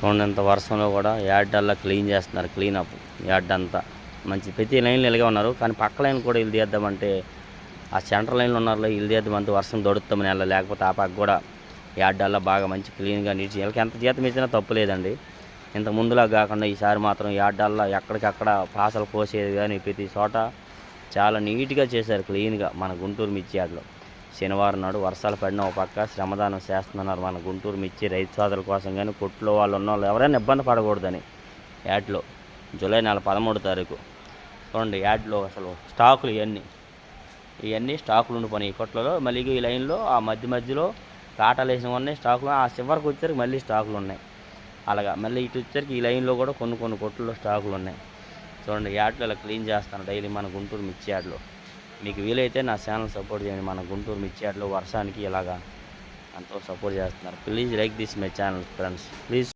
చూడండి వర్షంలో కూడా యార్డల్లా క్లీన్ చేస్తున్నారు. క్లీనప్ యార్డ్ అంతా మంచి ప్రతి లైన్లో ఇలాగే ఉన్నారు. కానీ పక్క లైన్ కూడా ఇల్లు తీద్దామంటే ఆ సెంటర్ లైన్లో ఉన్నారు ఇల్లు తీద్దామంటే వర్షం దొడుతామని వెళ్ళ, లేకపోతే ఆ పక్క కూడా యార్డల్లా బాగా మంచి క్లీన్గా నీట్గా వీళ్ళకి ఎంత జీతం ఇచ్చినా తప్పు లేదండి. ఇంత ముందులా కాకుండా ఈసారి మాత్రం యార్డల్లా ఎక్కడికక్కడ పాసలు కోసేది కానీ ప్రతి చోట చాలా నీట్గా చేశారు క్లీన్గా మన గుంటూరు మిర్చి యార్డ్లో. శనివారం నాడు వర్షాలు పడిన ఒక పక్క శ్రమదానం చేస్తున్నారు మన గుంటూరు మిర్చి రైతు సోదరుల కోసం. కానీ కొట్లో వాళ్ళు ఉన్న వాళ్ళు ఎవరైనా ఇబ్బంది పడకూడదని యాడ్లో జూలై నెల 13 తారీఖు చూడండి యాడ్లో అసలు స్టాకులు ఇవన్నీ స్టాకులు ఉండిపోయినాయి ఈ కొట్లలో. మళ్ళీ ఈ లైన్లో ఆ మధ్యలో కాటాలు వేసినవి ఉన్నాయి స్టాకులు. ఆ చివరికి వచ్చేసరికి మళ్ళీ స్టాకులు ఉన్నాయి. అలాగా మళ్ళీ ఇటు వచ్చేసరికి ఈ లైన్లో కూడా కొన్ని కొట్లలో స్టాకులు ఉన్నాయి. చూడండి యాడ్లో ఇలా క్లీన్ చేస్తాను డైలీ మన గుంటూరు మిర్చి యార్డ్లో. మీకు వీలైతే నా ఛానల్ సపోర్ట్ చేయండి. మన గుంటూరు మిర్చి యార్డ్లో వర్షానికి ఇలాగా ఎంతో సపోర్ట్ చేస్తున్నారు. Please like this my channel friends, please.